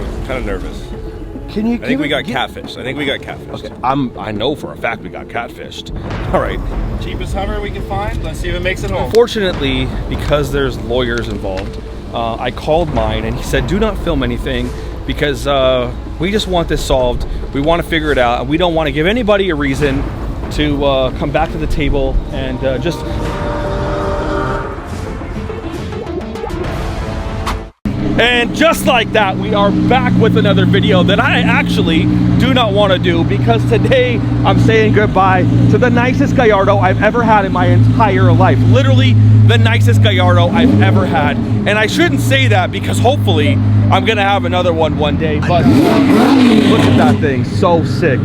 of nervous. Can you? I think we got catfished. Okay, I know for a fact we got catfished. All right. Cheapest Hummer we can find. Let's see if it makes it home. Unfortunately, because there's lawyers involved, I called mine and he said, "Do not film anything because we just want this solved. We want to figure it out, and we don't want to give anybody a reason to come back to the table and just." And just like that, we are back with another video that I actually do not want to do, because today I'm saying goodbye to the nicest Gallardo I've ever had in my entire life. Literally the nicest Gallardo I've ever had. And I shouldn't say that because hopefully I'm gonna have another one day, but look at that thing, so sick.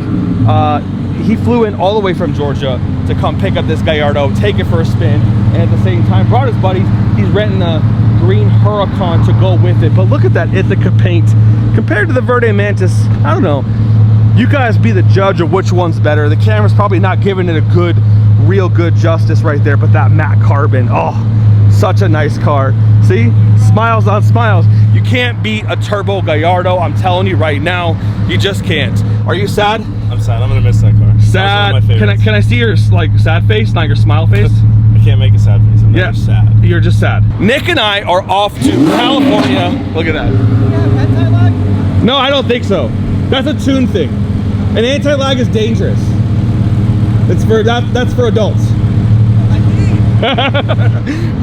He flew in all the way from Georgia to come pick up this Gallardo, take it for a spin, and at the same time brought his buddies. He's renting a green Huracan to go with it. But look at that Ithaca paint compared to the Verde Mantis. I don't know, you guys be the judge of which one's better. The camera's probably not giving it a good, real good justice right there, but that matte carbon, oh, such a nice car. See, smiles on smiles. You can't beat a turbo Gallardo, I'm telling you right now, you just can't. Are you sad? I'm sad. I'm gonna miss that car. Sad. Can I see your like sad face, not your smile face? I can't make a sad face. I'm never sad. You're just sad. Nick and I are off to California. Look at that. Anti-lag? No, I don't think so. That's a tune thing. An anti-lag is dangerous. It's for that's for adults.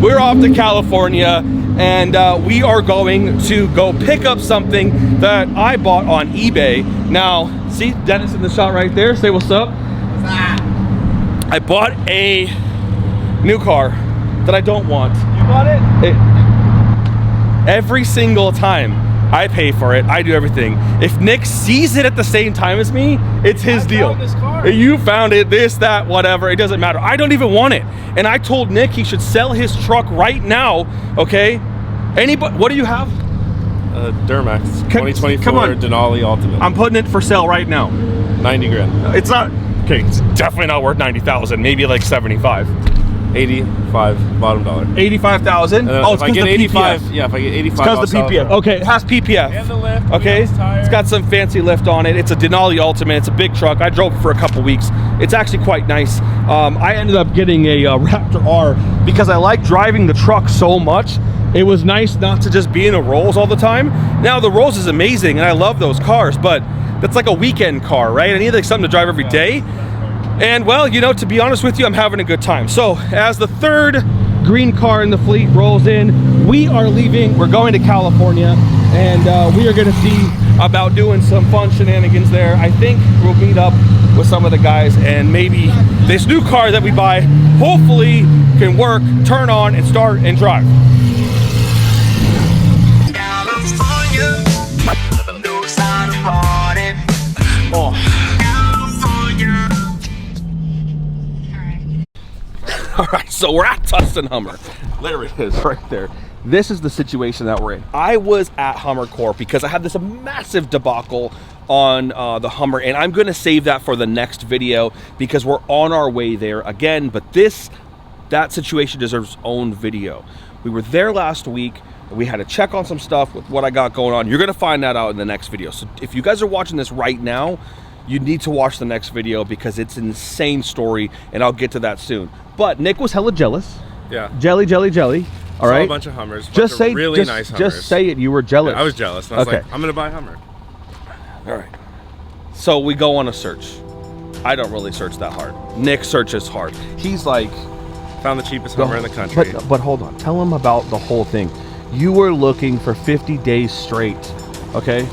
We're off to California, and we are going to go pick up something that I bought on eBay. Now, see Dennis in the shot right there. Say what's up. What's up? I bought a new car that I don't want. You bought it? Every single time I pay for it, I do everything. If Nick sees it at the same time as me, it's his deal. Found this car. You found it, this, that, whatever, it doesn't matter. I don't even want it. And I told Nick he should sell his truck right now, okay? Anybody, what do you have? Duramax 2024 Denali Ultimate. I'm putting it for sale right now. 90 grand. It's not, okay, it's definitely not worth 90,000, maybe like 75. 85 bottom dollar. 85,000. Oh, it's because the 85. PPF. Yeah, if I get 85, because the PPF. Okay, it has PPF. And the lift. Okay, it's got some fancy lift on it. It's a Denali Ultimate. It's a big truck. I drove it for a couple weeks. It's actually quite nice. I ended up getting a Raptor R because I like driving the truck so much. It was nice not to just be in a Rolls all the time. Now the Rolls is amazing and I love those cars, but that's like a weekend car, right? I need like something to drive every day. And well, you know, to be honest with you, I'm having a good time. So as the third green car in the fleet rolls in, we are leaving. We're going to California, and we are going to see about doing some fun shenanigans there. I think we'll meet up with some of the guys, and maybe this new car that we buy hopefully can work, turn on, and start and drive. All right, so we're at Tustin Hummer. There it is, right there. This is the situation that we're in. I was at Hummer Corp because I had this massive debacle on the Hummer, and I'm gonna save that for the next video because we're on our way there again, but that situation deserves its own video. We were there last week. We had to check on some stuff with what I got going on. You're gonna find that out in the next video. So if you guys are watching this right now, you need to watch the next video because it's an insane story, and I'll get to that soon. But Nick was hella jealous. Yeah. Jelly. All right. A bunch of Hummers. Just say really nice Hummers. Just say it. You were jealous. Yeah, I was jealous. And I was like, I'm gonna buy a Hummer. All right. So we go on a search. I don't really search that hard. Nick searches hard. He's like, found the cheapest Hummer in the country. But hold on. Tell him about the whole thing. You were looking for 50 days straight. Okay.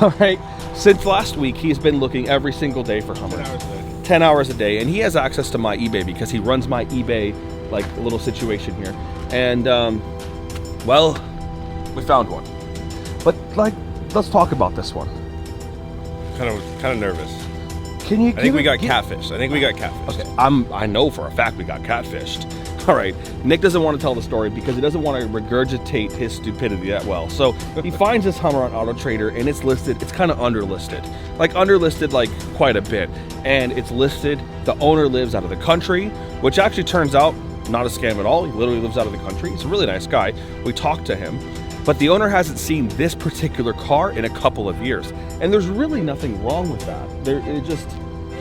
All right. Since last week, he's been looking every single day for Hummer. 10 hours a day. 10 hours a day, and he has access to my eBay because he runs my eBay like little situation here. And well, we found one. But like, let's talk about this one. Kind of nervous. Can you? I think we got catfished. Okay, I know for a fact we got catfished. All right, Nick doesn't want to tell the story because he doesn't want to regurgitate his stupidity that well. So he finds this Hummer on Auto Trader, and it's listed, it's kind of underlisted. Like quite a bit. And it's listed, the owner lives out of the country, which actually turns out not a scam at all. He literally lives out of the country. He's a really nice guy. We talked to him. but the owner hasn't seen this particular car in a couple of years. And there's really nothing wrong with that.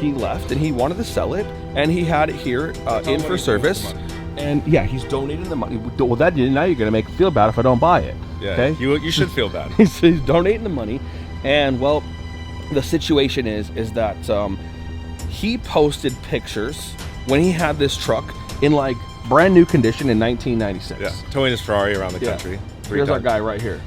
He left and he wanted to sell it, and he had it here in for service. And yeah, he's donating the money. Well, now you're gonna make me feel bad if I don't buy it. Yeah, okay? you should feel bad. He's donating the money, and well, the situation is that he posted pictures when he had this truck in like brand new condition in 1996. Yeah, towing his Ferrari around the country. Here's our guy right here.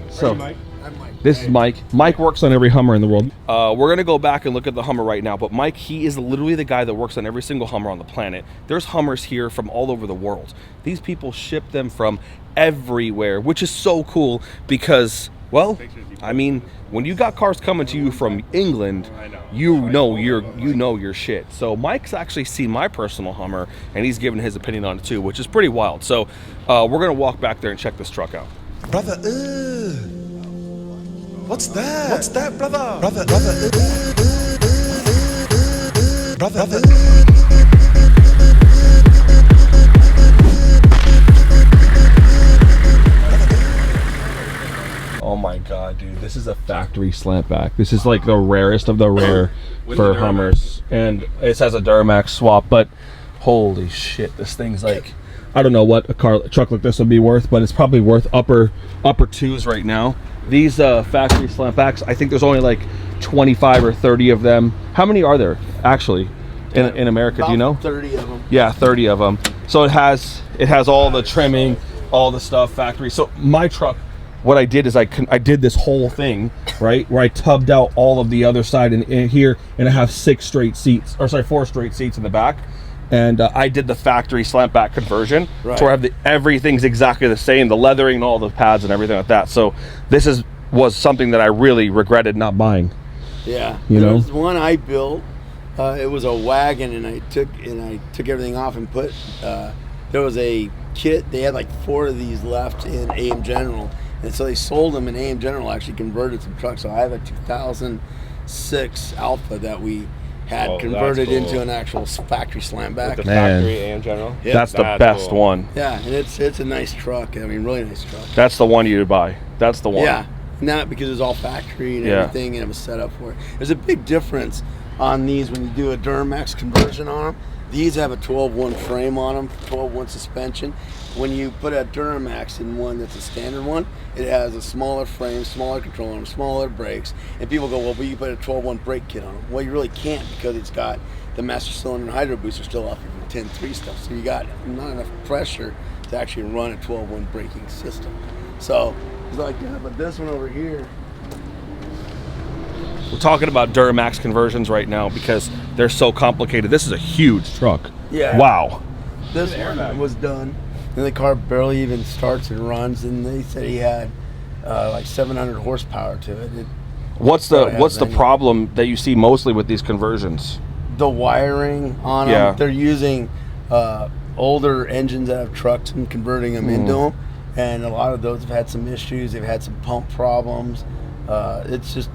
So Mike? I'm Mike. this is Mike. Mike works on every Hummer in the world. We're gonna go back and look at the Hummer right now, but Mike, he is literally the guy that works on every single Hummer on the planet. There's Hummers here from all over the world. These people ship them from everywhere, which is so cool because, well, I mean, when you got cars coming to you from England, you know your shit. So Mike's actually seen my personal Hummer, and he's given his opinion on it too, which is pretty wild. So we're gonna walk back there and check this truck out. Brother, what's that? What's that, brother? Brother, brother. Oh my god, dude, this is a factory slant back. This is like the rarest of the rare for Hummers, and it has a Duramax swap. But holy shit, this thing's like, I don't know what a truck like this would be worth, but it's probably worth upper twos right now. These factory slant backs, I think there's only like 25 or 30 of them. How many are there actually in America? About do you know? 30 of them. Yeah, 30 of them. So it has all the trimming, all the stuff factory. So my truck, what I did is I did this whole thing, right, where I tubbed out all of the other side in here, and I have 4 straight seats in the back. And I did the factory slant back conversion, right, to where I have everything's exactly the same, the leathering and all the pads and everything like that. So this was something that I really regretted not buying. Yeah, there was one I built. It was a wagon, and I took everything off and put. There was a kit. They had like 4 of these left in AM General, and so they sold them. And AM General actually converted some trucks. So I have a 2006 Alpha that we had converted into an actual factory slant back. With the factory AM General. Yeah, that's the best one. Yeah, and it's a nice truck. I mean, really nice truck. That's the one you buy. That's the one. Yeah, not because it was all factory and everything, and it was set up for it. There's a big difference on these when you do a Duramax conversion on them. These have a 12-1 frame on them, 12-1 suspension. When you put a Duramax in one that's a standard one, it has a smaller frame, smaller control arm, smaller brakes. And people go, well, but you put a 12-1 brake kit on them. Well, you really can't, because it's got the master cylinder and hydro booster still off of the 10.3 stuff. So you got not enough pressure to actually run a 12-1 braking system. So it's like, yeah, but this one over here. We're talking about Duramax conversions right now because they're so complicated. This is a huge truck. Yeah. Wow. This one was done, and the car barely even starts and runs. And they said he had like 700 horsepower to it. What's the problem that you see mostly with these conversions? The wiring on them. They're using older engines that have trucks and converting them into them, and a lot of those have had some issues. They've had some pump problems. It's just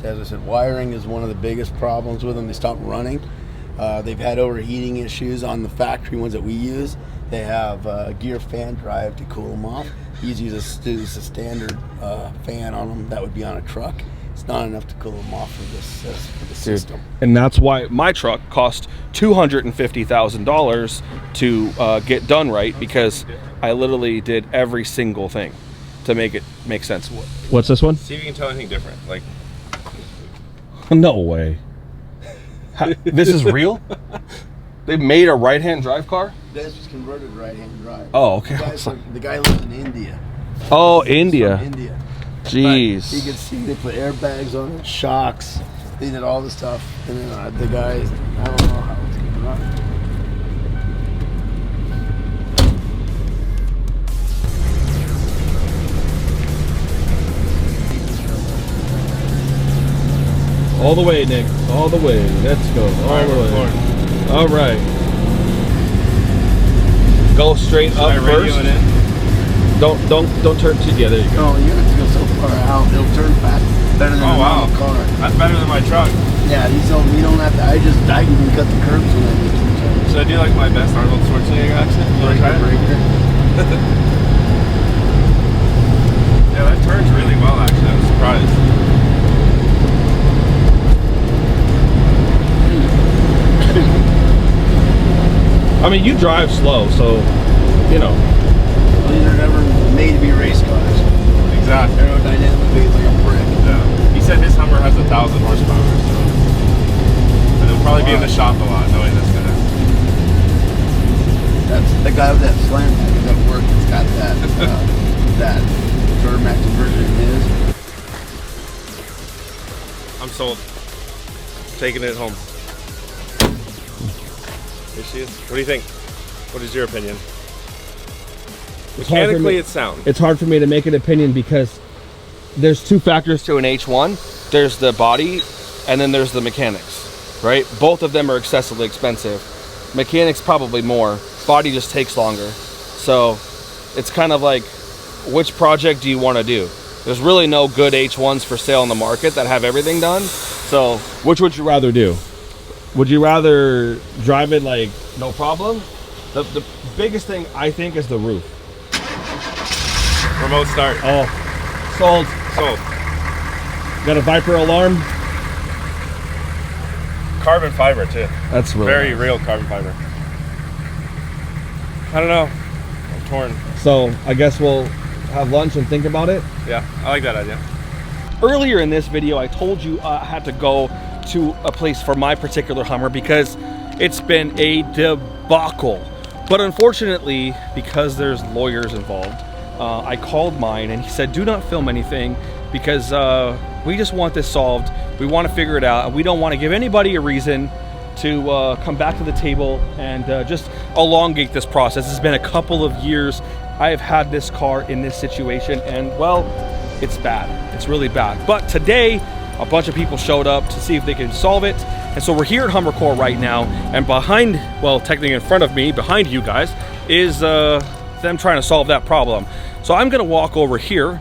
as I said, wiring is one of the biggest problems with them. They stop running. They've had overheating issues on the factory ones that we use. They have a gear fan drive to cool them off. These use a standard fan on them that would be on a truck. It's not enough to cool them off for the system. And that's why my truck cost $250,000 to get done right, because I literally did every single thing to make it make sense. What's this one? See if you can tell anything different. Like, no way. This is real? They made a right-hand drive car? This was converted right-hand drive. Oh, okay. The guy lives in India. Oh, India. From India. Jeez. But you can see they put airbags on it, shocks. They did all the stuff, and then the guy, I don't know how it's gonna run. All the way, Nick. All the way. Let's go. All the way. All right. Go straight up first. Don't turn too. Yeah, there you go. No, you have to go so far out. It'll turn fast better than a normal car. That's better than my truck. Yeah, you don't have to. I can even cut the curbs when I need to. Should I do like my best Arnold Schwarzenegger accent? You want to try it? mean, you drive slow, so, you know. These are never made to be race cars. Exactly. Aerodynamically, it's like a brick. Yeah. He said his Hummer has 1,000 horsepower, so. And he'll probably be in the shop a lot knowing this guy. That's the guy with that slam pack that work that's got that that Duramax conversion in his. I'm sold. Taking it home. Here she is. What do you think? What is your opinion? Mechanically, it's sound. It's hard for me to make an opinion because there's two factors to an H1. There's the body, and then there's the mechanics, right? Both of them are excessively expensive. Mechanics probably more. Body just takes longer. So it's kind of like, which project do you want to do? There's really no good H1s for sale on the market that have everything done. So which would you rather do? Would you rather drive it like no problem? The biggest thing I think is the roof. Remote start. Oh, sold. Sold. Got a Viper alarm. Carbon fiber too. That's really Very nice. real carbon fiber. I don't know. I'm torn. So I guess we'll have lunch and think about it. Yeah, I like that idea. Earlier in this video, I told you I had to go to a place for my particular Hummer because it's been a debacle. But unfortunately, because there's lawyers involved, I called mine and he said, do not film anything because we just want this solved. We want to figure it out and we don't want to give anybody a reason to come back to the table and just elongate this process. It's been a couple of years. I have had this car in this situation and well, it's bad. It's really bad. But today, a bunch of people showed up to see if they can solve it. And so we're here at Hummer Core right now, and behind, well, technically in front of me, behind you guys, is them trying to solve that problem. So I'm gonna walk over here,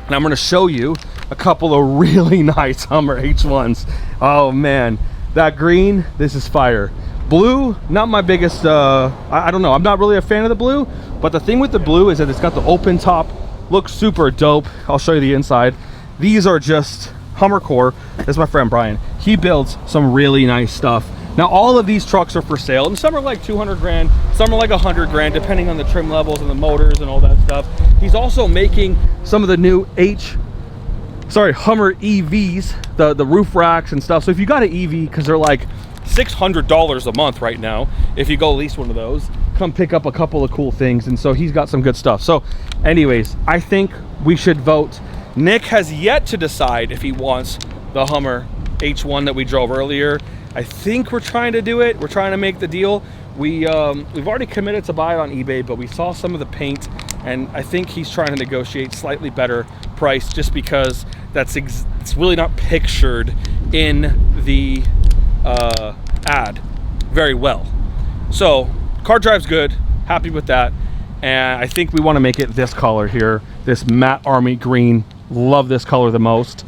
and I'm gonna show you a couple of really nice Hummer H1s. Oh man, that green, this is fire. Blue, not my biggest, I don't know, I'm not really a fan of the blue, but the thing with the blue is that it's got the open top, looks super dope. I'll show you the inside. These are just Hummer Core. This is my friend Brian. He builds some really nice stuff. Now all of these trucks are for sale, and some are like 200 grand, some are like 100 grand, depending on the trim levels and the motors and all that stuff. He's also making some of the new Hummer EVs, the roof racks and stuff. So if you got an EV, because they're like $600 a month right now, if you go lease one of those, come pick up a couple of cool things. And so he's got some good stuff. So anyways, I think we should vote. Nick has yet to decide if he wants the Hummer H1 that we drove earlier. I think we're trying to do it. We're trying to make the deal. We've already committed to buy it on eBay, but we saw some of the paint, and I think he's trying to negotiate slightly better price just because it's really not pictured in the ad very well. So car drives good, happy with that, and I think we want to make it this color here, this matte army green. Love this color the most.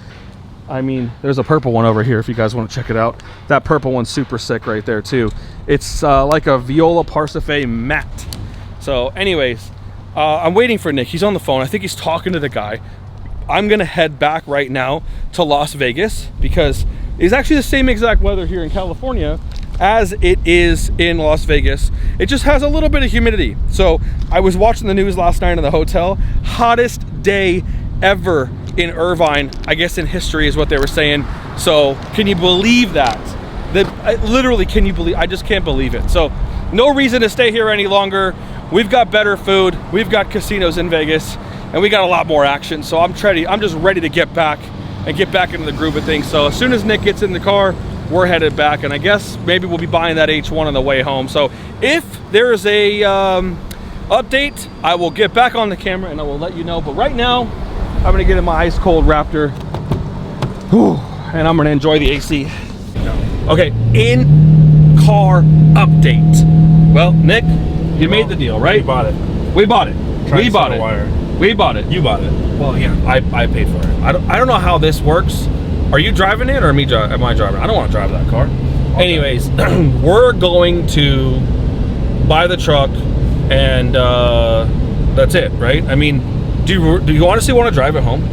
I mean, there's a purple one over here if you guys want to check it out. That purple one's super sick right there too. It's like a Viola Parsife matte. So anyways, I'm waiting for Nick. He's on the phone. I think he's talking to the guy. I'm gonna head back right now to Las Vegas because it's actually the same exact weather here in California as it is in Las Vegas. It just has a little bit of humidity. So I was watching the news last night in the hotel. Hottest day ever in Irvine, I guess in history is what they were saying. So can you believe that? Literally, can you believe? I just can't believe it. So no reason to stay here any longer. We've got better food. We've got casinos in Vegas, and we got a lot more action. So I'm just ready to get back into the groove of things. So as soon as Nick gets in the car, we're headed back, and I guess maybe we'll be buying that H1 on the way home. So if there is a update, I will get back on the camera and I will let you know. But right now, I'm gonna get in my ice cold Raptor. Whew, and I'm gonna enjoy the AC. Okay, in-car update. Well, Nick, you made the deal, right? We bought it. We bought it. We bought it. Wire. We bought it. You bought it. Well, yeah, I paid for it. I don't know how this works. Are you driving it or am I driving? I don't want to drive that car. Okay. Anyways, we're going to buy the truck and that's it, right? I mean, do you honestly want to drive it home?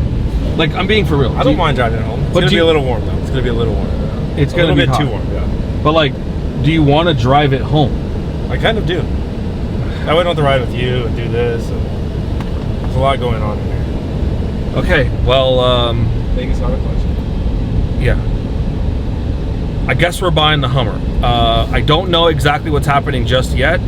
Like, I'm being for real. I don't mind driving it home. It's gonna be a little warm though. It's gonna be a little warm. It's gonna be a little bit hot. too warm, yeah. But like, do you want to drive it home? I kind of do. I went on the ride with you and do this. And there's a lot going on in there. Okay, well, Vegas Auto Collection. yeah. I guess we're buying the Hummer. I don't know exactly what's happening just yet,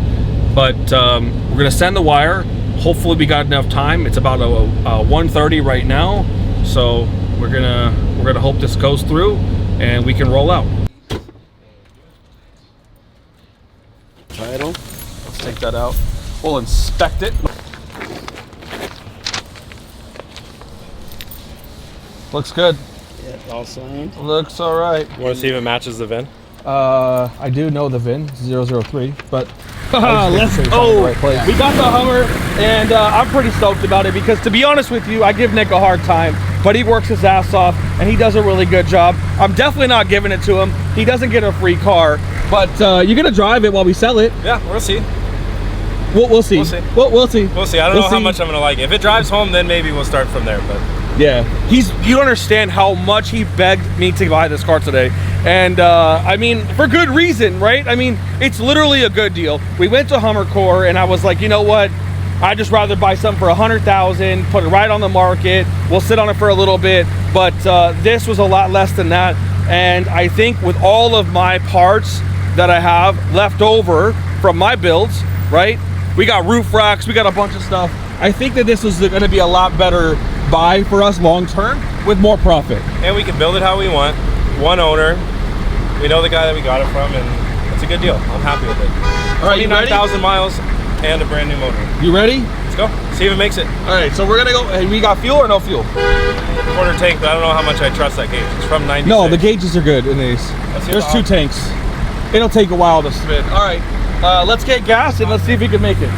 but we're gonna send the wire. Hopefully we got enough time. It's about 1:30 right now, so we're gonna hope this goes through and we can roll out. Title. Let's take that out. We'll inspect it. Looks good. Yeah, all signed. Looks all right. Want to see if it matches the VIN? I do know the VIN 003, but let's go. Right place. We got the Hummer, and I'm pretty stoked about it because, to be honest with you, I give Nick a hard time, but he works his ass off and he does a really good job. I'm definitely not giving it to him. He doesn't get a free car, but you're gonna drive it while we sell it. Yeah, we'll see. We'll see. We'll see. We'll see. We'll see. I don't know how much I'm gonna like it. If it drives home, then maybe we'll start from there. But yeah, you don't understand how much he begged me to buy this car today, and I mean, for good reason, right? I mean, it's literally a good deal. We went to Hummer Core, and I was like, you know what? I'd just rather buy something for $100,000, put it right on the market. We'll sit on it for a little bit, but this was a lot less than that. And I think with all of my parts that I have left over from my builds, right? We got roof racks, we got a bunch of stuff. I think that this is going to be a lot better buy for us long term with more profit. and we can build it how we want. One owner. We know the guy that we got it from, and it's a good deal. I'm happy with it. All right, you ready? 29,000 miles and a brand new motor. You ready? Let's go. See if it makes it. All right, so we're gonna go. Hey, we got fuel or no fuel? Quarter tank, but I don't know how much I trust that gauge. It's from 96. No, the gauges are good in these. There's two tanks. It'll take a while to spin. All right, let's get gas and let's see if we can make it.